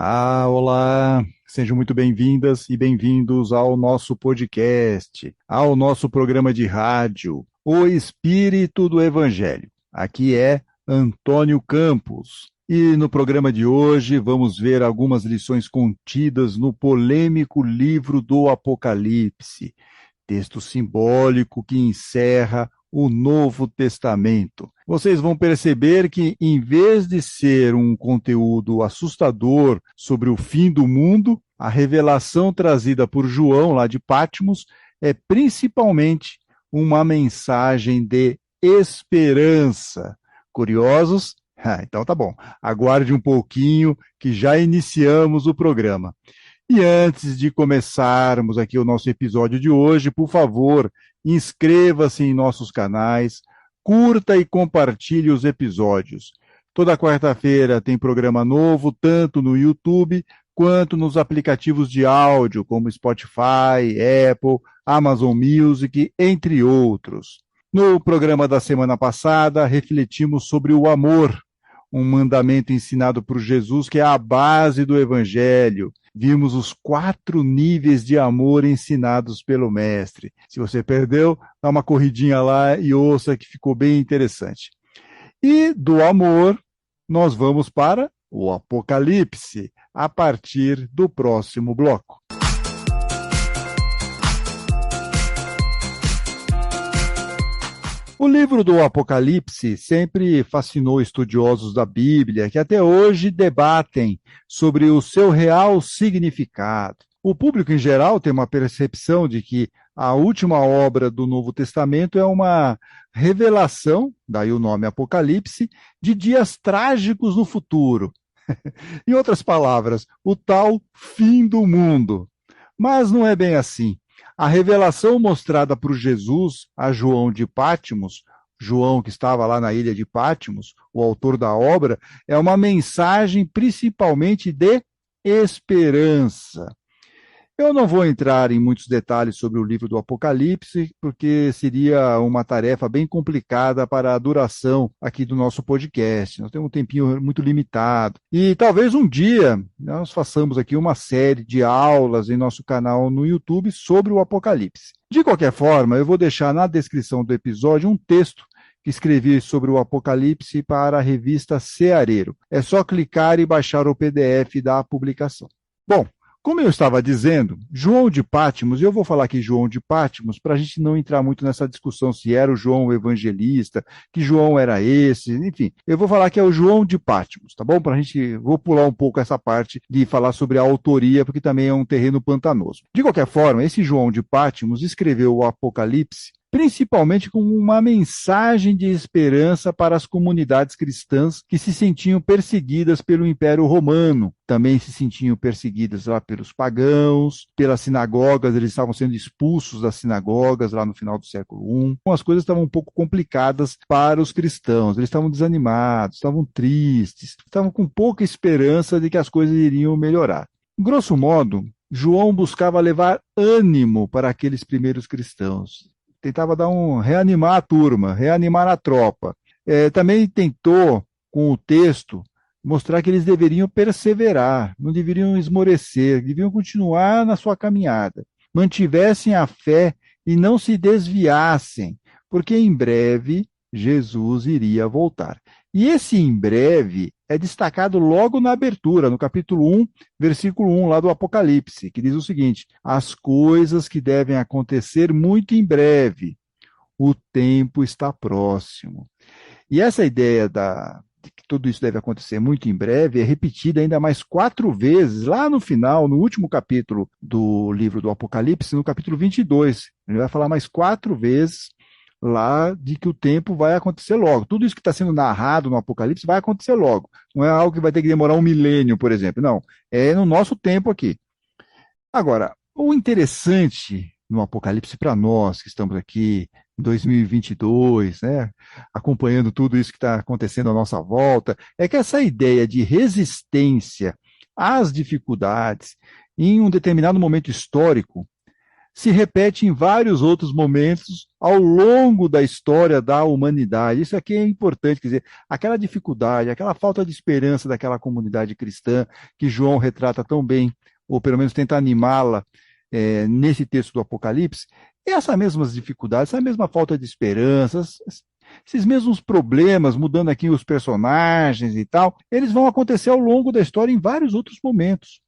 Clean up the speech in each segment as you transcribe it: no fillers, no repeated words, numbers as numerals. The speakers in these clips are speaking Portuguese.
Olá, sejam muito bem-vindas e bem-vindos ao nosso podcast, ao nosso programa de rádio, O Espírito do Evangelho. Aqui é Antônio Campos. E no programa de hoje vamos ver algumas lições contidas no polêmico livro do Apocalipse, texto simbólico que encerra o Novo Testamento. Vocês vão perceber que, em vez de ser um conteúdo assustador sobre o fim do mundo, a revelação trazida por João, lá de Patmos, é principalmente uma mensagem de esperança. Curiosos? Então tá bom. Aguarde um pouquinho que já iniciamos o programa. E antes de começarmos aqui o nosso episódio de hoje, por favor, inscreva-se em nossos canais, curta e compartilhe os episódios. Toda quarta-feira tem programa novo, tanto no YouTube quanto nos aplicativos de áudio, como Spotify, Apple, Amazon Music, entre outros. No programa da semana passada, refletimos sobre o amor, um mandamento ensinado por Jesus que é a base do Evangelho. Vimos os 4 níveis de amor ensinados pelo Mestre. Se você perdeu, dá uma corridinha lá e ouça que ficou bem interessante. E do amor, nós vamos para o Apocalipse, a partir do próximo bloco. O livro do Apocalipse sempre fascinou estudiosos da Bíblia, que até hoje debatem sobre o seu real significado. O público em geral tem uma percepção de que a última obra do Novo Testamento é uma revelação, daí o nome Apocalipse, de dias trágicos no futuro. Em outras palavras, o tal fim do mundo. Mas não é bem assim. A revelação mostrada por Jesus a João de Patmos, João que estava lá na ilha de Patmos, o autor da obra, é uma mensagem principalmente de esperança. Eu não vou entrar em muitos detalhes sobre o livro do Apocalipse, porque seria uma tarefa bem complicada para a duração aqui do nosso podcast. Nós temos um tempinho muito limitado. E talvez um dia nós façamos aqui uma série de aulas em nosso canal no YouTube sobre o Apocalipse. De qualquer forma, eu vou deixar na descrição do episódio um texto que escrevi sobre o Apocalipse para a revista Ceareiro. É só clicar e baixar o PDF da publicação. Bom, como eu estava dizendo, João de Patmos, e eu vou falar aqui João de Patmos, para a gente não entrar muito nessa discussão se era o João o evangelista, que João era esse, enfim, eu vou falar que é o João de Patmos, tá bom? Vou pular um pouco essa parte de falar sobre a autoria, porque também é um terreno pantanoso. De qualquer forma, esse João de Patmos escreveu o Apocalipse principalmente como uma mensagem de esperança para as comunidades cristãs que se sentiam perseguidas pelo Império Romano. Também se sentiam perseguidas lá pelos pagãos, pelas sinagogas, eles estavam sendo expulsos das sinagogas lá no final do século I. Então, as coisas estavam um pouco complicadas para os cristãos, eles estavam desanimados, estavam tristes, estavam com pouca esperança de que as coisas iriam melhorar. Grosso modo, João buscava levar ânimo para aqueles primeiros cristãos. Tentava reanimar a turma, reanimar a tropa. Também tentou, com o texto, mostrar que eles deveriam perseverar, não deveriam esmorecer, deviam continuar na sua caminhada. Mantivessem a fé e não se desviassem, porque em breve Jesus iria voltar. E esse em breve é destacado logo na abertura, no capítulo 1, versículo 1, lá do Apocalipse, que diz o seguinte: as coisas que devem acontecer muito em breve, o tempo está próximo. E essa ideia de que tudo isso deve acontecer muito em breve é repetida ainda mais 4 vezes, lá no final, no último capítulo do livro do Apocalipse, no capítulo 22. Ele vai falar mais 4 vezes lá de que o tempo vai acontecer logo. Tudo isso que está sendo narrado no Apocalipse vai acontecer logo. Não é algo que vai ter que demorar 1 milênio, por exemplo. Não, é no nosso tempo aqui. Agora, o interessante no Apocalipse para nós que estamos aqui em 2022, né, acompanhando tudo isso que está acontecendo à nossa volta, é que essa ideia de resistência às dificuldades em um determinado momento histórico se repete em vários outros momentos ao longo da história da humanidade. Isso aqui é importante, quer dizer, aquela dificuldade, aquela falta de esperança daquela comunidade cristã que João retrata tão bem, ou pelo menos tenta animá-la nesse texto do Apocalipse, essas mesmas dificuldades, essa mesma falta de esperança, esses mesmos problemas, mudando aqui os personagens e tal, eles vão acontecer ao longo da história em vários outros momentos.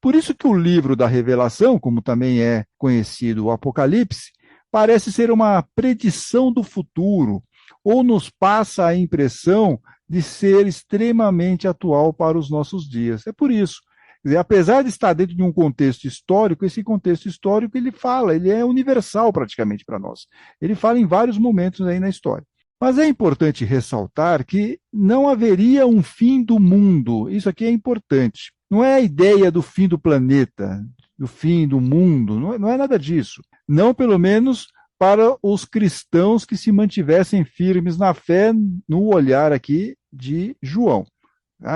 Por isso que o livro da Revelação, como também é conhecido o Apocalipse, parece ser uma predição do futuro, ou nos passa a impressão de ser extremamente atual para os nossos dias. É por isso. Quer dizer, apesar de estar dentro de um contexto histórico, esse contexto histórico ele é universal praticamente para nós. Ele fala em vários momentos aí na história. Mas é importante ressaltar que não haveria um fim do mundo. Isso aqui é importante. Não é a ideia do fim do planeta, do fim do mundo, não é nada disso. Não, pelo menos, para os cristãos que se mantivessem firmes na fé, no olhar aqui de João.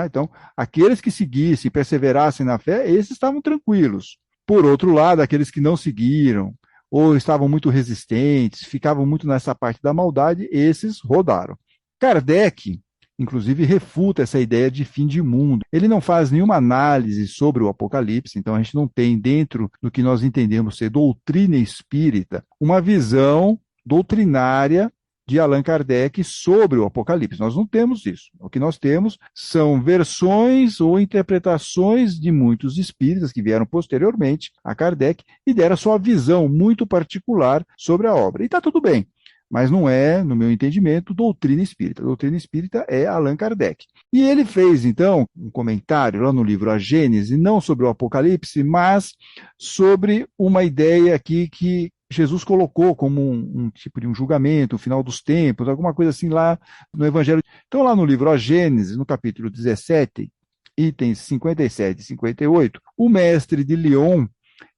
Então, aqueles que seguissem, perseverassem na fé, esses estavam tranquilos. Por outro lado, aqueles que não seguiram, ou estavam muito resistentes, ficavam muito nessa parte da maldade, esses rodaram. Kardec, inclusive, refuta essa ideia de fim de mundo. Ele não faz nenhuma análise sobre o Apocalipse, então a gente não tem, dentro do que nós entendemos ser doutrina espírita, uma visão doutrinária de Allan Kardec sobre o Apocalipse. Nós não temos isso. O que nós temos são versões ou interpretações de muitos espíritas que vieram posteriormente a Kardec e deram a sua visão muito particular sobre a obra. E está tudo bem, mas não é, no meu entendimento, doutrina espírita. A doutrina espírita é Allan Kardec. E ele fez, então, um comentário lá no livro A Gênese, não sobre o Apocalipse, mas sobre uma ideia aqui que Jesus colocou como um tipo de um julgamento, o final dos tempos, alguma coisa assim lá no Evangelho. Então, lá no livro A Gênese, no capítulo 17, itens 57 e 58, o mestre de Lyon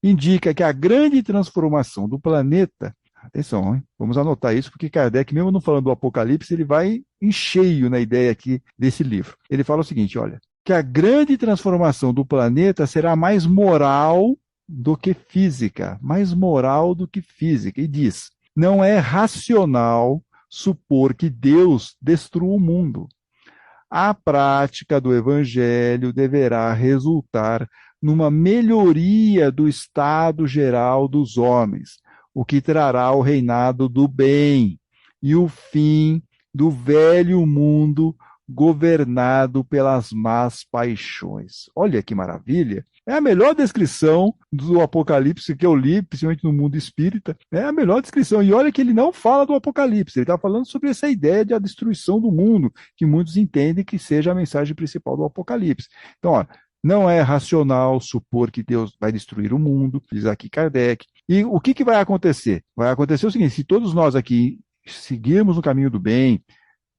indica que a grande transformação do planeta, atenção, hein? Vamos anotar isso, porque Kardec, mesmo não falando do Apocalipse, ele vai em cheio na ideia aqui desse livro. Ele fala o seguinte, olha, que a grande transformação do planeta será mais moral do que física, mais moral do que física. E diz, não é racional supor que Deus destrua o mundo. A prática do Evangelho deverá resultar numa melhoria do estado geral dos homens, o que trará o reinado do bem e o fim do velho mundo governado pelas más paixões. Olha que maravilha! É a melhor descrição do Apocalipse que eu li, principalmente no mundo espírita. É a melhor descrição. E olha que ele não fala do Apocalipse, ele está falando sobre essa ideia de a destruição do mundo, que muitos entendem que seja a mensagem principal do Apocalipse. Então, ó, não é racional supor que Deus vai destruir o mundo, diz aqui Kardec. E o que vai acontecer? Vai acontecer o seguinte, se todos nós aqui seguirmos o caminho do bem,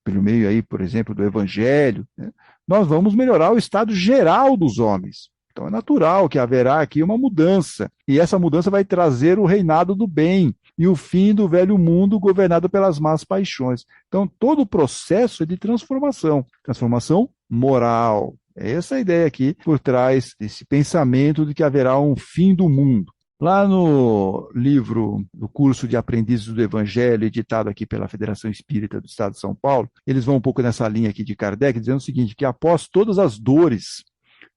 pelo meio aí, por exemplo, do Evangelho, né, nós vamos melhorar o estado geral dos homens. Então é natural que haverá aqui uma mudança, e essa mudança vai trazer o reinado do bem e o fim do velho mundo governado pelas más paixões. Então todo o processo é de transformação moral. É essa a ideia aqui por trás desse pensamento de que haverá um fim do mundo. Lá no livro do curso de aprendizes do Evangelho, editado aqui pela Federação Espírita do Estado de São Paulo, eles vão um pouco nessa linha aqui de Kardec, dizendo o seguinte, que após todas as dores,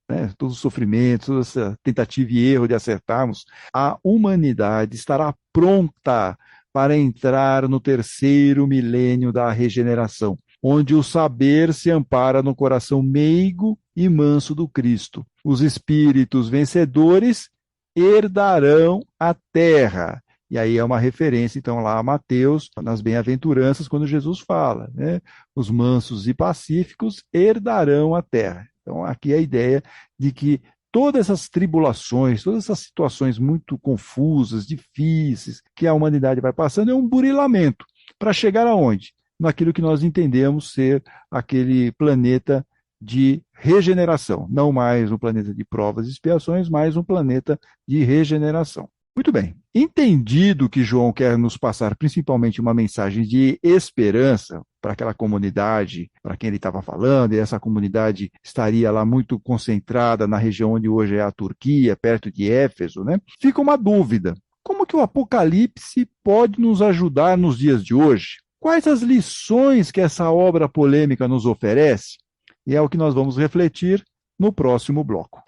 né, todos os sofrimentos, toda essa tentativa e erro de acertarmos, a humanidade estará pronta para entrar no terceiro milênio da regeneração, onde o saber se ampara no coração meigo e manso do Cristo. Os espíritos vencedores herdarão a terra. E aí é uma referência, então, lá a Mateus, nas bem-aventuranças, quando Jesus fala, né? Os mansos e pacíficos herdarão a terra. Então, aqui é a ideia de que todas essas tribulações, todas essas situações muito confusas, difíceis, que a humanidade vai passando, é um burilamento. Para chegar aonde? Naquilo que nós entendemos ser aquele planeta de regeneração. Não mais um planeta de provas e expiações, mas um planeta de regeneração. Muito bem. Entendido que João quer nos passar principalmente uma mensagem de esperança para aquela comunidade, para quem ele estava falando, e essa comunidade estaria lá muito concentrada na região onde hoje é a Turquia, perto de Éfeso, né? Fica uma dúvida. como que o Apocalipse pode nos ajudar nos dias de hoje? Quais as lições que essa obra polêmica nos oferece? E é o que nós vamos refletir no próximo bloco.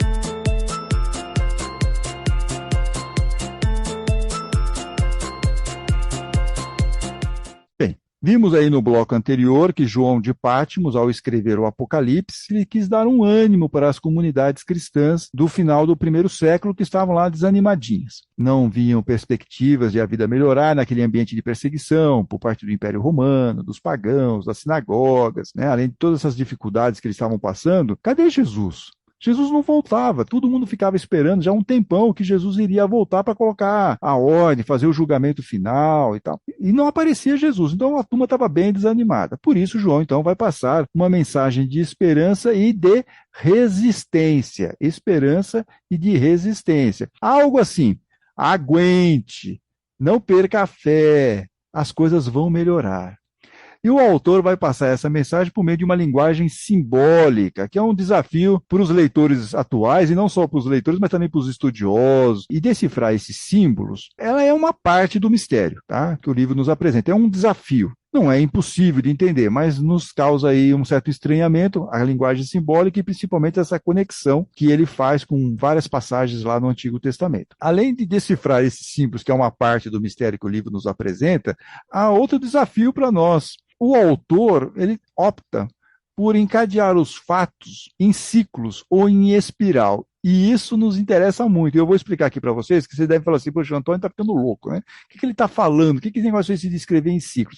Bem, vimos aí no bloco anterior que João de Patmos, ao escrever o Apocalipse, ele quis dar um ânimo para as comunidades cristãs do final do primeiro século que estavam lá desanimadinhas. Não viam perspectivas de a vida melhorar naquele ambiente de perseguição por parte do Império Romano, dos pagãos, das sinagogas, né? Além de todas essas dificuldades que eles estavam passando. Cadê Jesus? Jesus não voltava, todo mundo ficava esperando já há um tempão que Jesus iria voltar para colocar a ordem, fazer o julgamento final e tal. E não aparecia Jesus, então a turma estava bem desanimada. Por isso, João, então, vai passar uma mensagem de esperança e de resistência. Esperança e de resistência. Algo assim, aguente, não perca a fé, as coisas vão melhorar. E o autor vai passar essa mensagem por meio de uma linguagem simbólica, que é um desafio para os leitores atuais, e não só para os leitores, mas também para os estudiosos. E decifrar esses símbolos, ela é uma parte do mistério, tá? Que o livro nos apresenta. É um desafio. Não é impossível de entender, mas nos causa aí um certo estranhamento, a linguagem simbólica e principalmente essa conexão que ele faz com várias passagens lá no Antigo Testamento. Além de decifrar esses símbolos, que é uma parte do mistério que o livro nos apresenta, há outro desafio para nós. O autor, ele opta por encadear os fatos em ciclos ou em espiral. E isso nos interessa muito. Eu vou explicar aqui para vocês, que vocês devem falar assim, poxa, o Antônio está ficando louco, né? O que ele está falando? O que esse negócio de escrever em ciclos?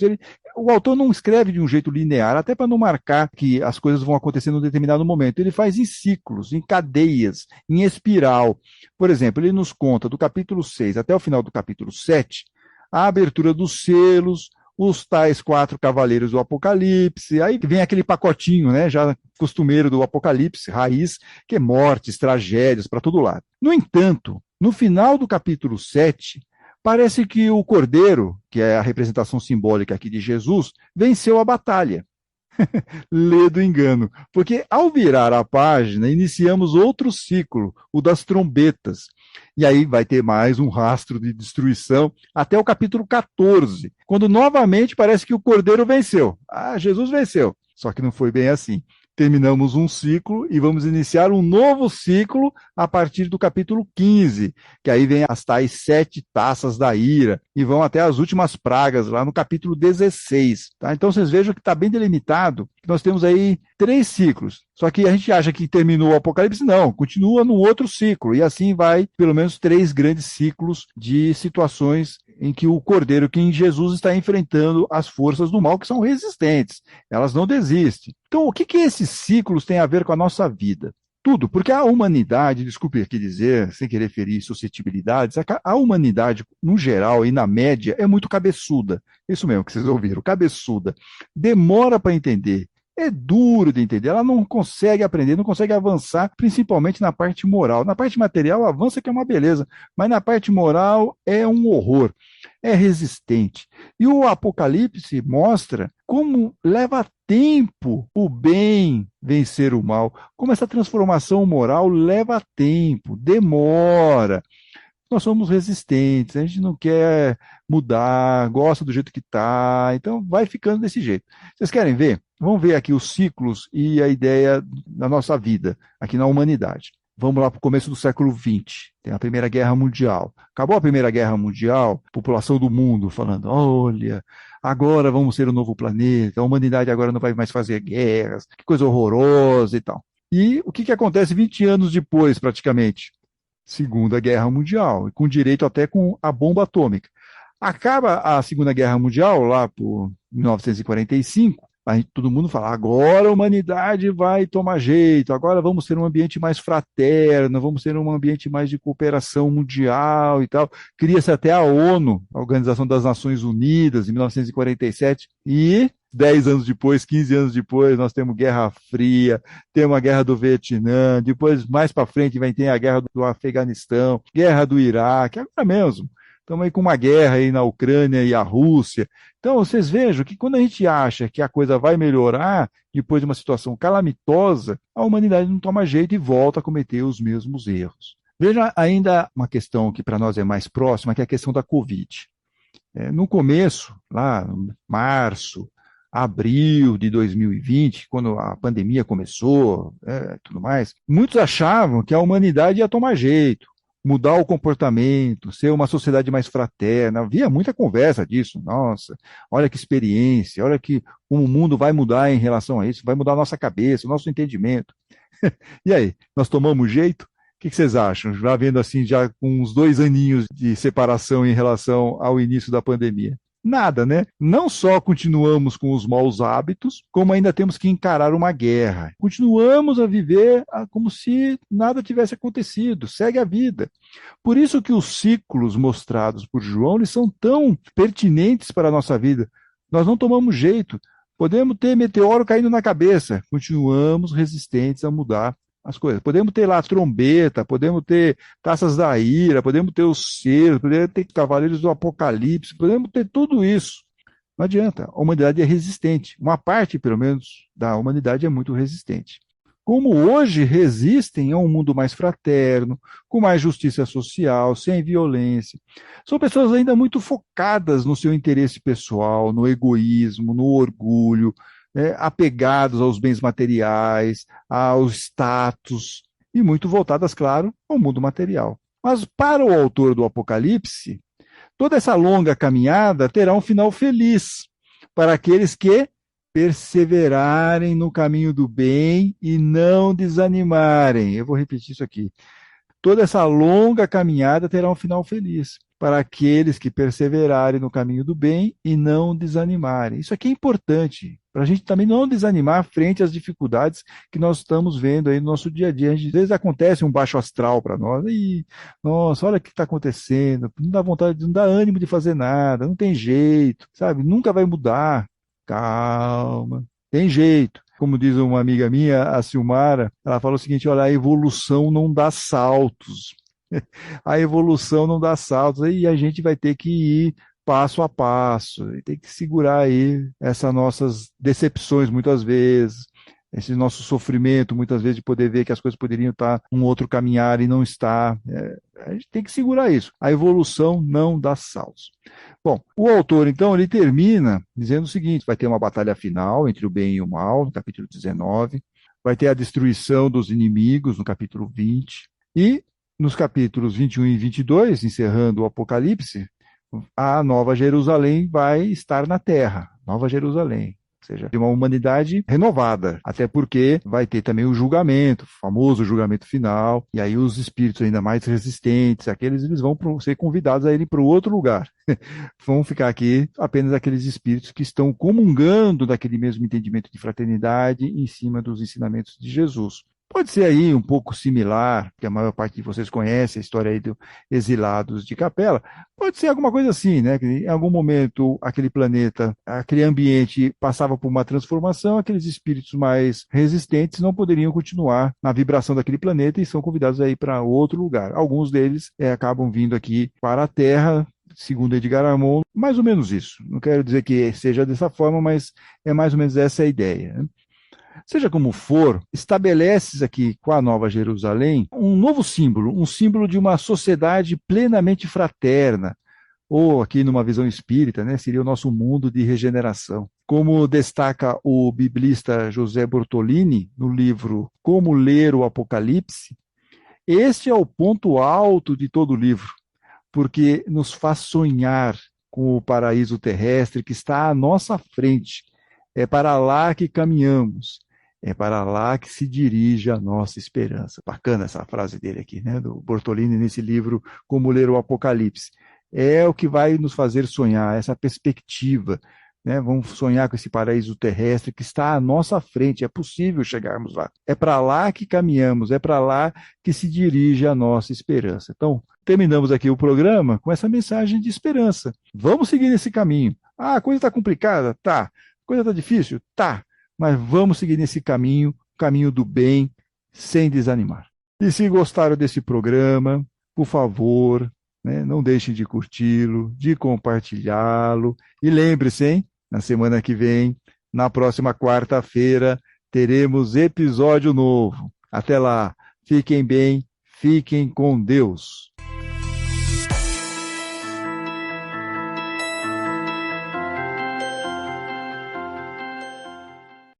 O autor não escreve de um jeito linear, até para não marcar que as coisas vão acontecer num determinado momento. Ele faz em ciclos, em cadeias, em espiral. Por exemplo, ele nos conta do capítulo 6 até o final do capítulo 7, a abertura dos selos, os tais 4 cavaleiros do Apocalipse, aí vem aquele pacotinho, né, já costumeiro do Apocalipse, raiz, que é mortes, tragédias, para todo lado. No entanto, no final do capítulo 7, parece que o Cordeiro, que é a representação simbólica aqui de Jesus, venceu a batalha. Lê do engano, porque ao virar a página, iniciamos outro ciclo, o das trombetas. E aí vai ter mais um rastro de destruição até o capítulo 14, quando novamente parece que o Cordeiro venceu. Ah, Jesus venceu. Só que não foi bem assim. Terminamos um ciclo e vamos iniciar um novo ciclo a partir do capítulo 15, que aí vem as tais 7 taças da ira, e vão até as últimas pragas, lá no capítulo 16. Tá? Então vocês vejam que está bem delimitado, que nós temos aí 3 ciclos. Só que a gente acha que terminou o Apocalipse, não, continua no outro ciclo, e assim vai pelo menos 3 grandes ciclos de situações em que o Cordeiro, que em Jesus está enfrentando as forças do mal, que são resistentes, elas não desistem. Então, o que esses ciclos têm a ver com a nossa vida? Tudo, porque a humanidade, desculpe aqui dizer, sem querer ferir suscetibilidades, a humanidade, no geral e na média, é muito cabeçuda. Isso mesmo que vocês ouviram, cabeçuda. Demora para entender. É duro de entender, ela não consegue aprender, não consegue avançar, principalmente na parte moral. Na parte material avança que é uma beleza, mas na parte moral é um horror, é resistente. E o Apocalipse mostra como leva tempo o bem vencer o mal, como essa transformação moral leva tempo, demora. Nós somos resistentes, a gente não quer mudar, gosta do jeito que está, então vai ficando desse jeito. Vocês querem ver? Vamos ver aqui os ciclos e a ideia da nossa vida, aqui na humanidade. Vamos lá para o começo do século XX, tem a Primeira Guerra Mundial. Acabou a Primeira Guerra Mundial, população do mundo falando, olha, agora vamos ser um novo planeta, a humanidade agora não vai mais fazer guerras, que coisa horrorosa e tal. E o que acontece 20 anos depois, praticamente? Segunda Guerra Mundial, com direito até com a bomba atômica. Acaba a Segunda Guerra Mundial, lá por 1945, todo mundo fala, agora a humanidade vai tomar jeito, agora vamos ter um ambiente mais fraterno, vamos ter um ambiente mais de cooperação mundial e tal. Cria-se até a ONU, a Organização das Nações Unidas, em 1947, e 10 anos depois, 15 anos depois, nós temos Guerra Fria, temos a Guerra do Vietnã, depois, mais para frente, vai ter a Guerra do Afeganistão, Guerra do Iraque, agora mesmo. Estamos aí com uma guerra aí na Ucrânia e a Rússia. Então, vocês vejam que quando a gente acha que a coisa vai melhorar, depois de uma situação calamitosa, a humanidade não toma jeito e volta a cometer os mesmos erros. Veja ainda uma questão que para nós é mais próxima, que é a questão da Covid. No começo, lá em março, abril de 2020, quando a pandemia começou, tudo mais, muitos achavam que a humanidade ia tomar jeito, mudar o comportamento, ser uma sociedade mais fraterna. Havia muita conversa disso. Nossa, olha que experiência, olha que como o mundo vai mudar em relação a isso, vai mudar a nossa cabeça, o nosso entendimento. E aí, nós tomamos jeito? O que vocês acham? Já vendo assim, já com uns 2 aninhos de separação em relação ao início da pandemia. Nada, né? Não só continuamos com os maus hábitos, como ainda temos que encarar uma guerra. Continuamos a viver como se nada tivesse acontecido. Segue a vida. Por isso que os ciclos mostrados por João eles são tão pertinentes para a nossa vida. Nós não tomamos jeito. Podemos ter meteoro caindo na cabeça. Continuamos resistentes a mudar as coisas. Podemos ter lá trombeta, podemos ter taças da ira, podemos ter os selos, podemos ter cavaleiros do apocalipse, podemos ter tudo isso. Não adianta, a humanidade é resistente. Uma parte, pelo menos, da humanidade é muito resistente. Como hoje resistem a um mundo mais fraterno, com mais justiça social, sem violência. São pessoas ainda muito focadas no seu interesse pessoal, no egoísmo, no orgulho, apegados aos bens materiais, ao status, e muito voltadas, claro, ao mundo material. Mas para o autor do Apocalipse, toda essa longa caminhada terá um final feliz para aqueles que perseverarem no caminho do bem e não desanimarem. Eu vou repetir isso aqui. Toda essa longa caminhada terá um final feliz para aqueles que perseverarem no caminho do bem e não desanimarem. Isso aqui é importante, para a gente também não desanimar frente às dificuldades que nós estamos vendo aí no nosso dia a dia. Às vezes acontece um baixo astral para nós, e nossa, olha o que está acontecendo, não dá vontade, não dá ânimo de fazer nada, não tem jeito, sabe? Nunca vai mudar. Calma, tem jeito. Como diz uma amiga minha, a Silmara, ela fala o seguinte: olha, a evolução não dá saltos. A evolução não dá saltos, e a gente vai ter que ir passo a passo, e tem que segurar aí essas nossas decepções muitas vezes, esse nosso sofrimento muitas vezes de poder ver que as coisas poderiam estar um outro caminhar e não está. A gente tem que segurar isso. A evolução não dá saltos. Bom, o autor, então, ele termina dizendo o seguinte: vai ter uma batalha final entre o bem e o mal, no capítulo 19, vai ter a destruição dos inimigos, no capítulo 20, e nos capítulos 21 e 22, encerrando o Apocalipse, a Nova Jerusalém vai estar na Terra, Nova Jerusalém. Ou seja, de uma humanidade renovada, até porque vai ter também o julgamento, o famoso julgamento final, e aí os espíritos ainda mais resistentes, eles vão ser convidados a irem para o outro lugar. Vão ficar aqui apenas aqueles espíritos que estão comungando daquele mesmo entendimento de fraternidade em cima dos ensinamentos de Jesus. Pode ser aí um pouco similar, que a maior parte de vocês conhece a história aí dos exilados de Capela. Pode ser alguma coisa assim, né? Que em algum momento aquele planeta, aquele ambiente passava por uma transformação, aqueles espíritos mais resistentes não poderiam continuar na vibração daquele planeta e são convidados aí para outro lugar. Alguns deles acabam vindo aqui para a Terra, segundo Edgar Armon, mais ou menos isso. Não quero dizer que seja dessa forma, mas é mais ou menos essa a ideia, né? Seja como for, estabeleces aqui com a Nova Jerusalém um novo símbolo, um símbolo de uma sociedade plenamente fraterna, ou aqui numa visão espírita, né, seria o nosso mundo de regeneração. Como destaca o biblista José Bortolini no livro Como Ler o Apocalipse, este é o ponto alto de todo o livro, porque nos faz sonhar com o paraíso terrestre que está à nossa frente. É para lá que caminhamos, é para lá que se dirige a nossa esperança. Bacana essa frase dele aqui, né, do Bortolini, nesse livro Como Ler o Apocalipse. É o que vai nos fazer sonhar, essa perspectiva, né? Vamos sonhar com esse paraíso terrestre que está à nossa frente, é possível chegarmos lá. É para lá que caminhamos, é para lá que se dirige a nossa esperança. Então, terminamos aqui o programa com essa mensagem de esperança. Vamos seguir nesse caminho. Ah, a coisa está complicada? Tá. A coisa está difícil? Tá. Mas vamos seguir nesse caminho, caminho do bem, sem desanimar. E se gostaram desse programa, por favor, né, não deixem de curti-lo, de compartilhá-lo. E lembre-se, hein, na semana que vem, na próxima quarta-feira, teremos episódio novo. Até lá, fiquem bem, Fiquem com Deus.